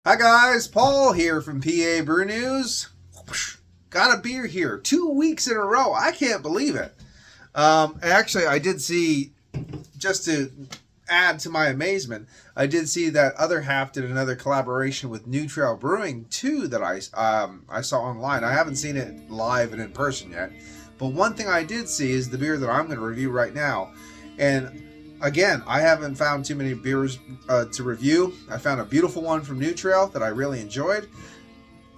Hi guys, Paul here from PABrewNews. Got a beer here, 2 weeks in a row. I can't believe it. Actually, I did see, just to add to my amazement, I did see that Other Half did another collaboration with New Trail Brewing too that I saw online. I haven't seen it live and in person yet, but one thing I did see is the beer that I'm going to review right now, and again, I haven't found too many beers to review. I found a beautiful one from New Trail that I really enjoyed.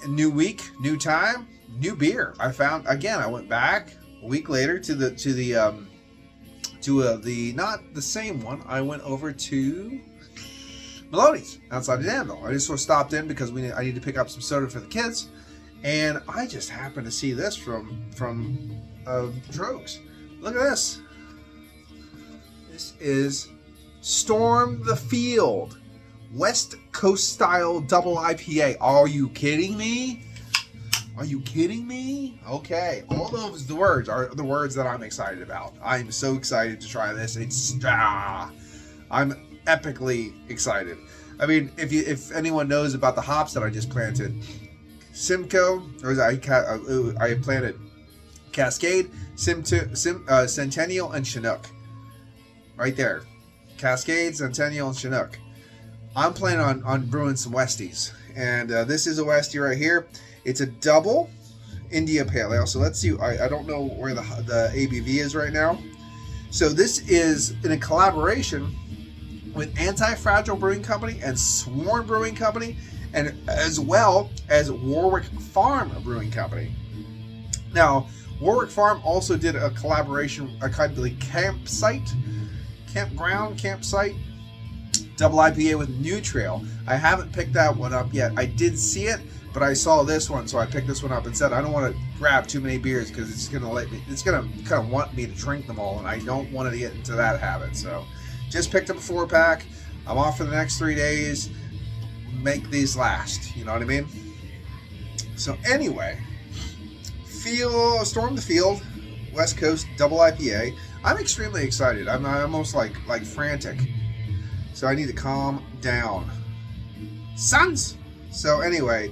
A new week, new time, new beer. I found again. I went back a week later to the not the same one. I went over to Maloney's outside of Danville. I just sort of stopped in because I need to pick up some soda for the kids, and I just happened to see this from Troegs. Look at this. This is Storm the Field, West Coast style double IPA. Are you kidding me? Are you kidding me? Okay, all those the words are the words that I'm excited about. I'm so excited to try this. I'm epically excited. I mean, if anyone knows about the hops that I just planted, Simcoe, or I planted Cascade, Centennial, and Chinook. Right there. Cascade, Centennial, and Chinook. I'm planning on brewing some Westies. And this is a Westie right here. It's a double India Pale Ale. So let's see. I don't know where the ABV is right now. So this is in a collaboration with Anti-Fragile Brewing Company and Sworn Brewing Company, and as well as Warwick Farm Brewing Company. Now, Warwick Farm also did a collaboration, a kind of campsite, double IPA with New Trail. I haven't picked that one up yet. I did see it, but I saw this one, so I picked this one up and said I don't want to grab too many beers because it's gonna kind of want me to drink them all, and I don't want to get into that habit. So just picked up a 4-pack. I'm off for the next 3 days. Make these last. You know what I mean? So anyway, Storm the Field, West Coast double IPA. I'm extremely excited. I'm almost like frantic. So I need to calm down. Sons! So anyway,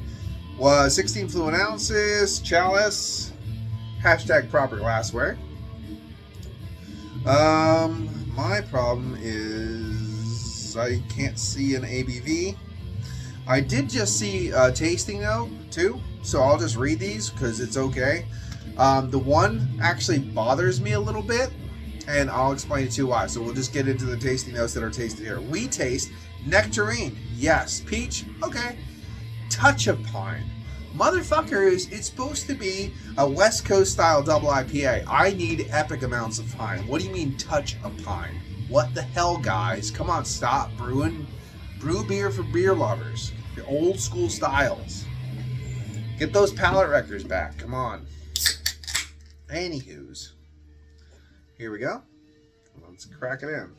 16 fluid ounces, chalice, hashtag proper glassware. My problem is I can't see an ABV. I did just see a tasting note too, so I'll just read these because it's okay. The one actually bothers me a little bit, and I'll explain to you why. So we'll just get into the tasting notes that are tasted here. We taste nectarine, yes. Peach, okay. Touch of pine. Motherfuckers, it's supposed to be a West Coast style double IPA. I need epic amounts of pine. What do you mean touch of pine? What the hell, guys? Come on, stop brewing. Brew beer for beer lovers. The old school styles. Get those palate wreckers back. Come on. Anywho's. Here we go. Let's crack it in.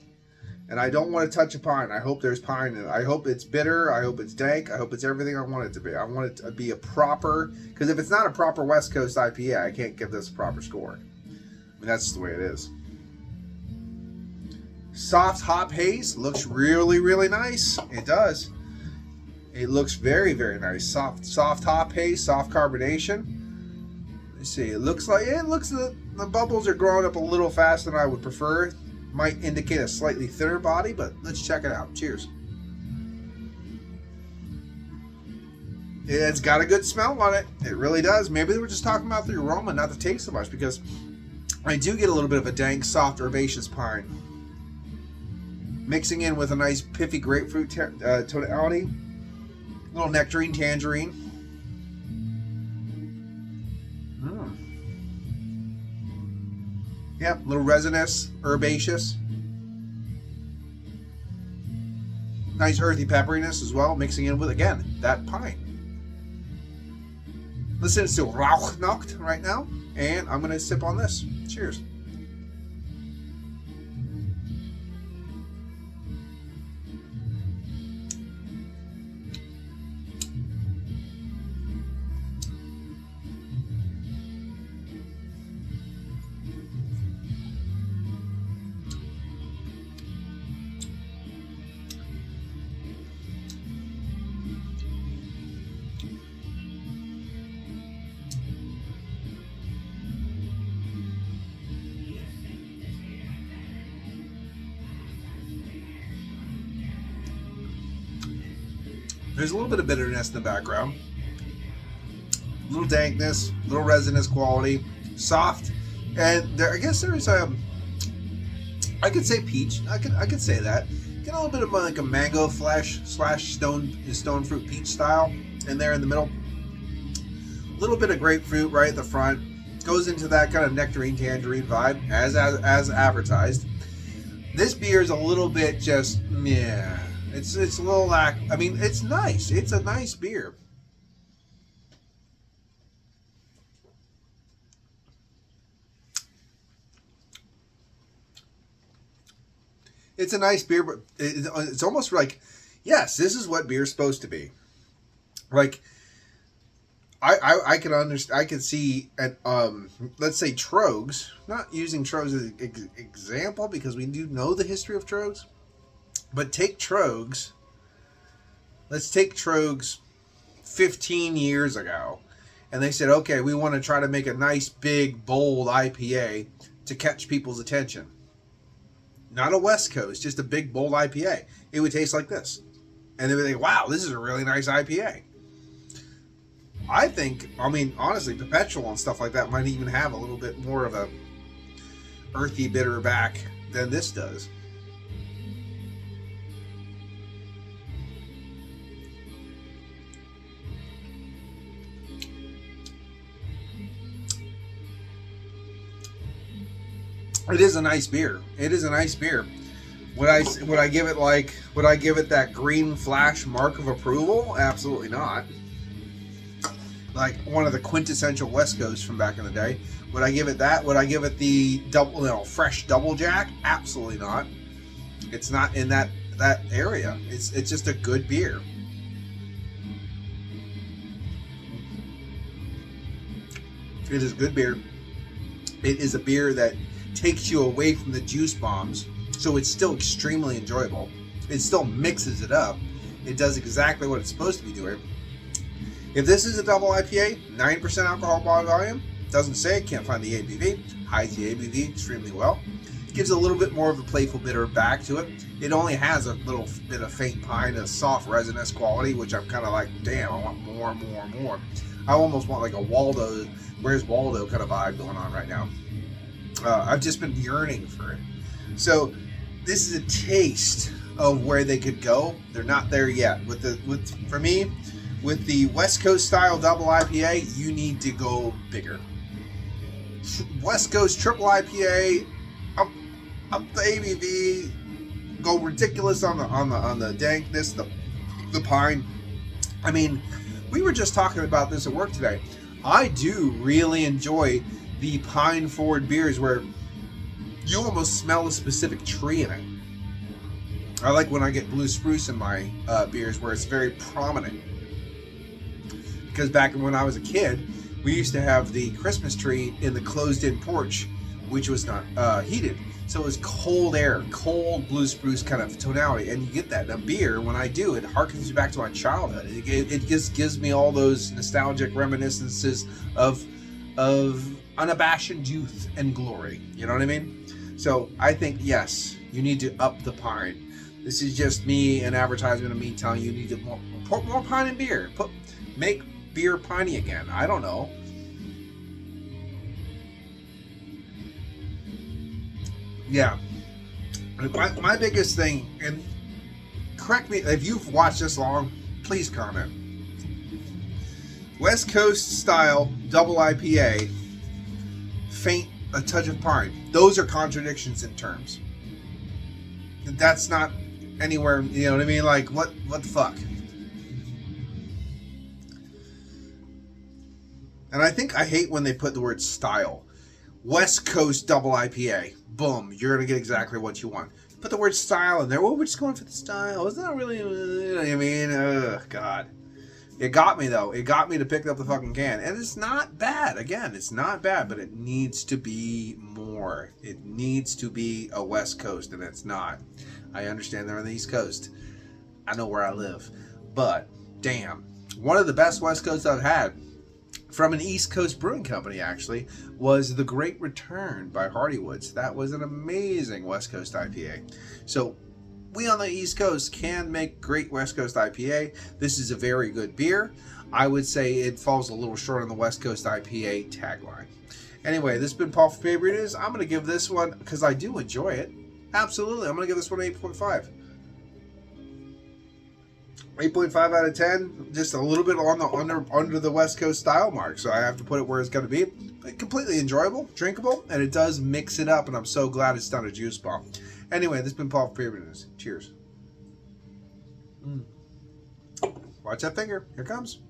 And I don't want to touch a pine. I hope there's pine in it. I hope it's bitter. I hope it's dank. I hope it's everything I want it to be. I want it to be a proper... Because if it's not a proper West Coast IPA, I can't give this a proper score. I mean, that's just the way it is. Soft hop haze. Looks really, really nice. It does. It looks very, very nice. Soft hop haze. Soft carbonation. Let's see. It looks the bubbles are growing up a little faster than I would prefer. Might indicate a slightly thinner body, but let's check it out. Cheers. It's got a good smell on it. It really does. Maybe they were just talking about the aroma, not the taste so much, because I do get a little bit of a dank, soft, herbaceous pine. Mixing in with a nice piffy grapefruit tonality. A little nectarine, tangerine. Yeah, a little resinous, herbaceous. Nice earthy pepperiness as well, mixing in with, again, that pine. Listen to Rauchnacht right now, and I'm going to sip on this. Cheers. There's a little bit of bitterness in the background, a little dankness, a little resinous quality, soft, and there, I guess there's I could say peach. I could say that. Get a little bit of like a mango flesh / stone fruit peach style in there in the middle. A little bit of grapefruit right at the front. Goes into that kind of nectarine tangerine vibe as advertised. This beer is a little bit just yeah. It's a little lack. I mean, it's nice. It's a nice beer. It's a nice beer, but it's almost like, yes, this is what beer's supposed to be. Like, I can understand. I can see at let's say Troegs. Not using Troegs as an example because we do know the history of Troegs, but take Troegs. Let's take Troegs 15 years ago, and they said, okay, we want to try to make a nice, big, bold IPA to catch people's attention. Not a West Coast, just a big, bold IPA. It would taste like this. And they would think, wow, this is a really nice IPA. I think, I mean, honestly, Perpetual and stuff like that might even have a little bit more of a earthy, bitter back than this does. It is a nice beer. It is a nice beer. Would I give it like, would I give it that green flash mark of approval? Absolutely not. Like one of the quintessential West Coast from back in the day. Would I give it that? Would I give it the fresh double jack? Absolutely not. It's not in that area. It's just a good beer. It is a good beer. It is a beer that takes you away from the juice bombs, so it's still extremely enjoyable. It still mixes it up. It does exactly what it's supposed to be doing. If this is a double IPA, 9% alcohol by volume, doesn't say, can't find the ABV, hides the ABV extremely well. Gives a little bit more of a playful bitter back to it. It only has a little bit of faint pine, a soft resinous quality, which I'm kind of like, damn, I want more. I almost want like a Waldo, where's Waldo kind of vibe going on right now. I've just been yearning for it. So this is a taste of where they could go. They're not there yet. For me, with the West Coast style double IPA, you need to go bigger. West Coast triple IPA, up the ABV, go ridiculous on the dankness, the pine. I mean, we were just talking about this at work today. I do really enjoy the pine forward beers where you almost smell a specific tree in it. I like when I get blue spruce in my beers where it's very prominent. Because back when I was a kid, we used to have the Christmas tree in the closed-in porch, which was not heated. So it was cold air, cold blue spruce kind of tonality. And you get that in a beer. When I do, it harkens you back to my childhood. It just gives me all those nostalgic reminiscences of unabashed youth and glory. You know what I mean? So I think, yes, you need to up the pine. This is just me, an advertisement of me telling you need to put more pine in beer. Make beer piney again. I don't know. Yeah. My biggest thing, and correct me if you've watched this long, please comment. West Coast style double IPA, faint a touch of pine. Those are contradictions in terms. That's not anywhere, you know what I mean? Like, what the fuck? And I think I hate when they put the word style. West Coast double IPA. Boom. You're going to get exactly what you want. Put the word style in there. Well, we're just going for the style. It's not really, you know what I mean? Ugh, God. It got me, though. It got me to pick up the fucking can. And it's not bad. Again, it's not bad, but it needs to be more. It needs to be a West Coast, and it's not. I understand they're on the East Coast. I know where I live. But, damn. One of the best West Coasts I've had, from an East Coast brewing company, actually, was The Great Return by Hardy Woods. That was an amazing West Coast IPA. So, we on the East Coast can make great West Coast IPA. This is a very good beer. I would say it falls a little short on the West Coast IPA tagline. Anyway, this has been Paul for PABrewNews. I'm going to give this one, because I do enjoy it, absolutely, I'm going to give this one 8.5. 8.5 out of 10, just a little bit on the under the West Coast style mark, so I have to put it where it's going to be. Completely enjoyable, drinkable, and it does mix it up, and I'm so glad it's not a juice bomb. Anyway, this has been Paul for PABrewNews. Cheers. Watch that finger. Here it comes.